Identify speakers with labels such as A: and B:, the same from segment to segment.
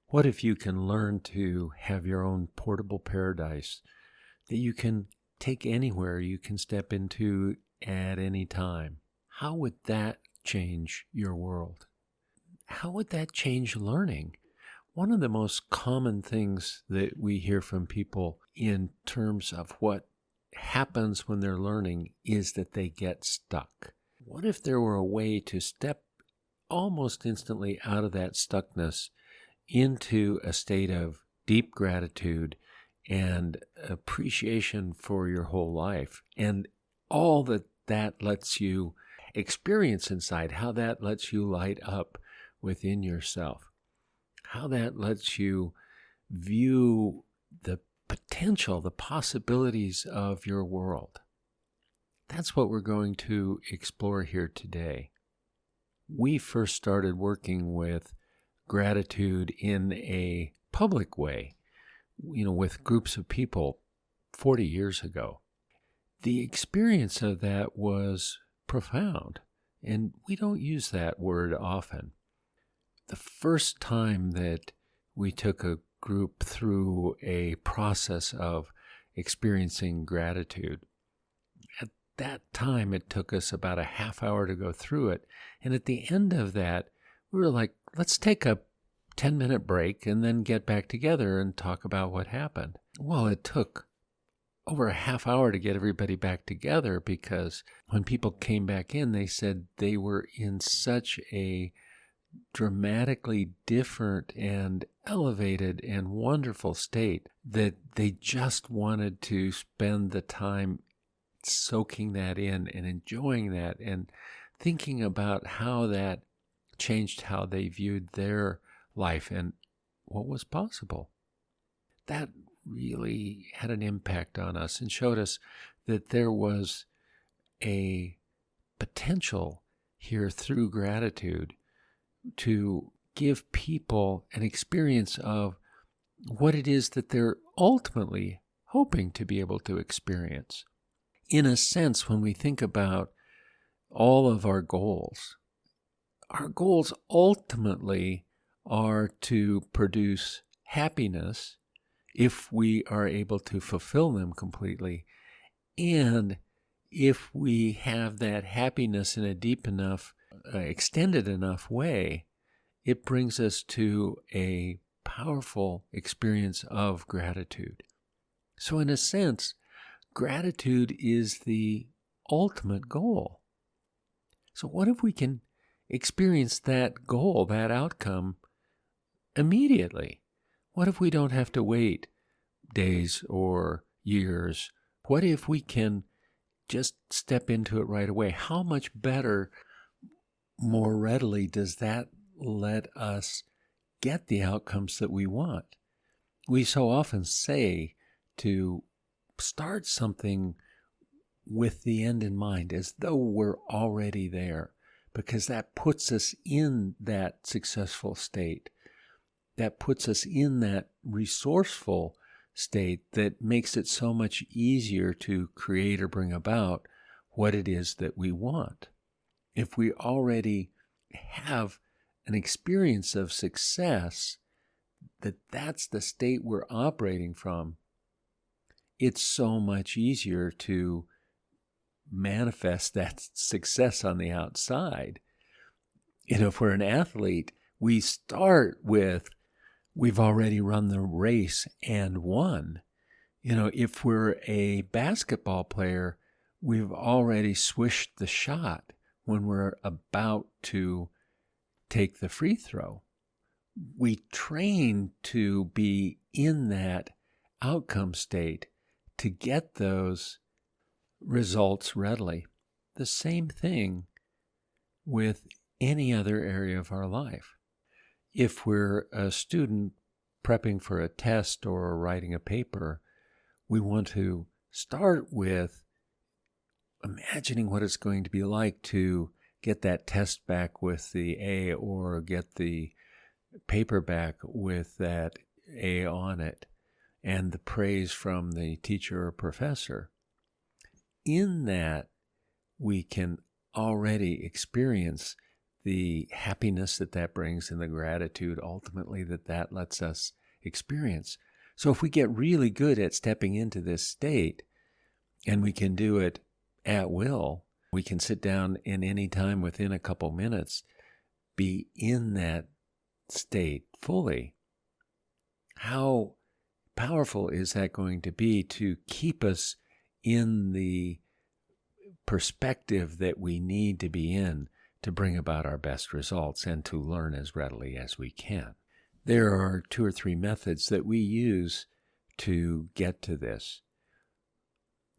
A: What if you can learn to have your own portable paradise that you can take anywhere, you can step into at any time? How would that change your world? How would that change learning? One of the most common things that we hear from people in terms of what happens when they're learning is that they get stuck. What if there were a way to step almost instantly out of that stuckness into a state of deep gratitude and appreciation for your whole life and all that that lets you experience inside, how that lets you light up within yourself, how that lets you view the potential, the possibilities of your world? That's what we're going to explore here today. We first started working with gratitude in a public way, with groups of people 40 years ago. The experience of that was profound, and we don't use that word often. The first time that we took a group through a process of experiencing gratitude, at that time it took us about a half hour to go through it, and at the end of that, we were like, let's take a 10-minute break and then get back together and talk about what happened. Well, it took over a half hour to get everybody back together because when people came back in, they said they were in such a dramatically different and elevated and wonderful state that they just wanted to spend the time soaking that in and enjoying that and thinking about how that changed how they viewed their life and what was possible. That really had an impact on us and showed us that there was a potential here through gratitude to give people an experience of what it is that they're ultimately hoping to be able to experience. In a sense, when we think about all of our goals ultimately are to produce happiness if we are able to fulfill them completely. And if we have that happiness in a deep enough, extended enough way, it brings us to a powerful experience of gratitude. So in a sense, gratitude is the ultimate goal. So what if we can experience that goal, that outcome, immediately? What if we don't have to wait days or years? What if we can just step into it right away? How much better, more readily does that let us get the outcomes that we want? We so often say to start something with the end in mind, as though we're already there, because that puts us in that successful state. That puts us in that resourceful state that makes it so much easier to create or bring about what it is that we want. If we already have an experience of success, that's the state we're operating from, it's so much easier to manifest that success on the outside. If we're an athlete, we start with, we've already run the race and won. If we're a basketball player, we've already swished the shot when we're about to take the free throw. We train to be in that outcome state to get those results readily. The same thing with any other area of our life. If we're a student prepping for a test or writing a paper, we want to start with imagining what it's going to be like to get that test back with the A or get the paper back with that A on it and the praise from the teacher or professor. In that, we can already experience the happiness that brings and the gratitude ultimately that lets us experience. So if we get really good at stepping into this state, and we can do it at will, we can sit down in any time within a couple minutes, be in that state fully. How powerful is that going to be to keep us in the perspective that we need to be in to bring about our best results and to learn as readily as we can? There are 2 or 3 methods that we use to get to this.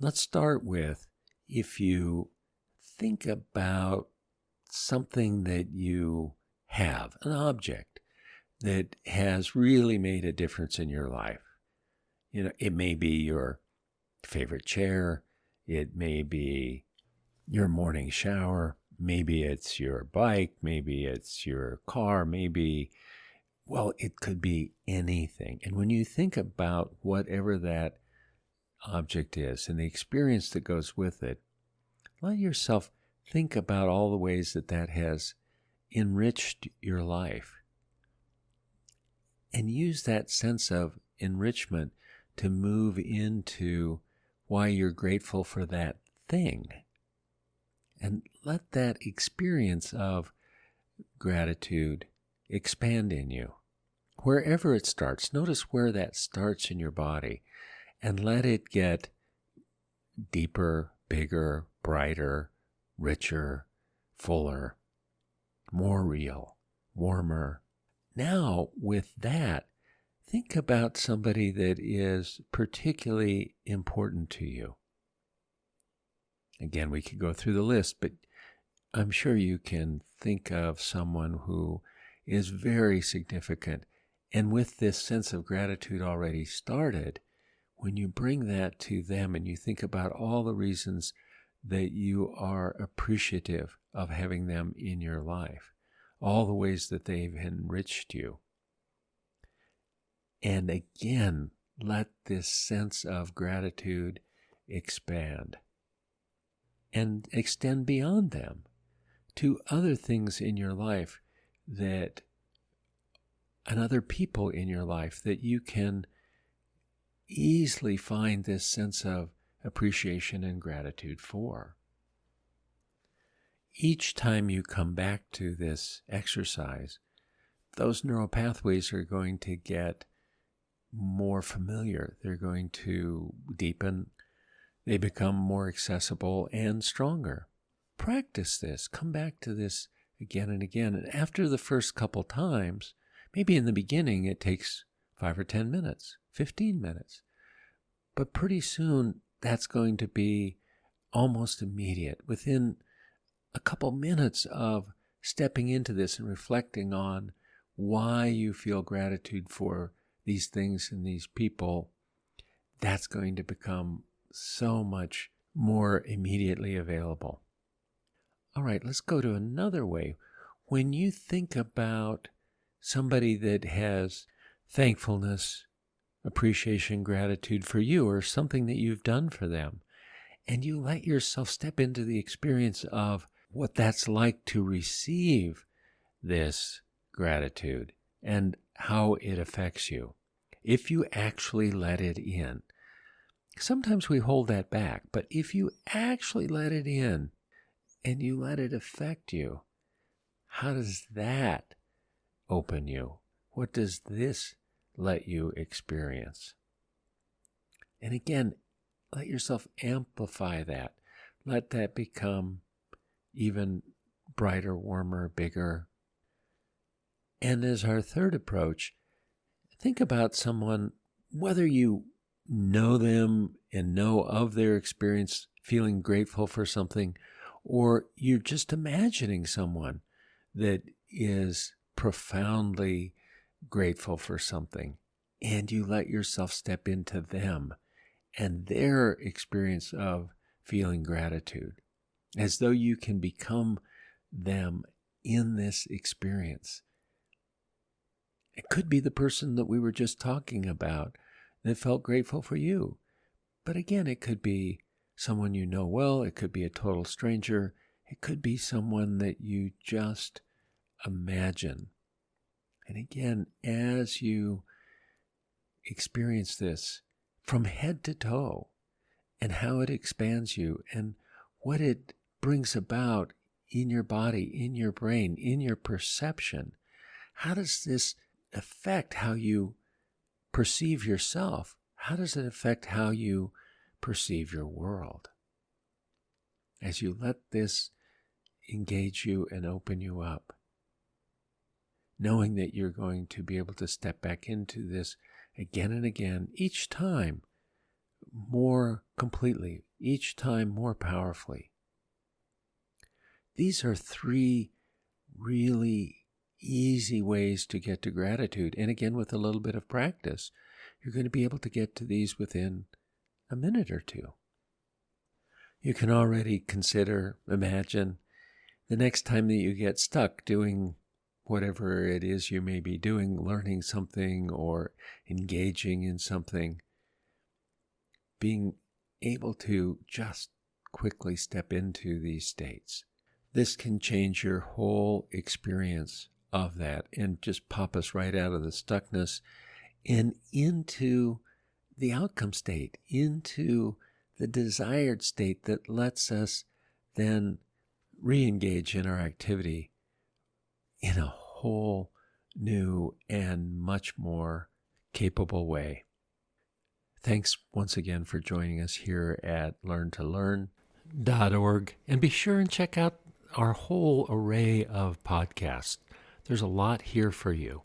A: Let's start with, if you think about something that you have, an object that has really made a difference in your life. It may be your favorite chair, it may be your morning shower, maybe it's your bike, maybe it's your car, it could be anything. And when you think about whatever that object is and the experience that goes with it, let yourself think about all the ways that has enriched your life. And use that sense of enrichment to move into why you're grateful for that thing. And let that experience of gratitude expand in you. Wherever it starts, notice where that starts in your body, and let it get deeper, bigger, brighter, richer, fuller, more real, warmer. Now, with that, think about somebody that is particularly important to you. Again, we could go through the list, but I'm sure you can think of someone who is very significant. And with this sense of gratitude already started, when you bring that to them and you think about all the reasons that you are appreciative of having them in your life, all the ways that they've enriched you. And again, let this sense of gratitude expand and extend beyond them to other things in your life and other people in your life that you can easily find this sense of appreciation and gratitude for. Each time you come back to this exercise, those neural pathways are going to get more familiar. They're going to deepen. They become more accessible and stronger. Practice this. Come back to this again and again. And after the first couple times, maybe in the beginning it takes 5 or 10 minutes, 15 minutes. But pretty soon that's going to be almost immediate. Within a couple minutes of stepping into this and reflecting on why you feel gratitude for these things and these people, that's going to become so much more immediately available. All right, let's go to another way. When you think about somebody that has thankfulness, appreciation, gratitude for you or something that you've done for them, and you let yourself step into the experience of what that's like to receive this gratitude and how it affects you. If you actually let it in. Sometimes we hold that back, but if you actually let it in and you let it affect you, how does that open you? What does this let you experience? And again, let yourself amplify that. Let that become even brighter, warmer, bigger. And as our third approach, think about someone, whether you know them and know of their experience feeling grateful for something, or you're just imagining someone that is profoundly grateful for something, and you let yourself step into them and their experience of feeling gratitude, as though you can become them in this experience. It could be the person that we were just talking about that felt grateful for you. But again, it could be someone you know well. It could be a total stranger. It could be someone that you just imagine. And again, as you experience this from head to toe and how it expands you and what it brings about in your body, in your brain, in your perception, how does this affect how you perceive yourself? How does it affect how you perceive your world? As you let this engage you and open you up, knowing that you're going to be able to step back into this again and again, each time more completely, each time more powerfully. These are 3 really easy ways to get to gratitude. And again, with a little bit of practice, you're going to be able to get to these within a minute or 2. You can already imagine the next time that you get stuck doing whatever it is you may be doing, learning something or engaging in something, being able to just quickly step into these states. This can change your whole experience of that and just pop us right out of the stuckness and into the outcome state, into the desired state that lets us then re-engage in our activity in a whole new and much more capable way. Thanks once again for joining us here at learntolearn.org, and be sure and check out our whole array of podcasts. There's a lot here for you.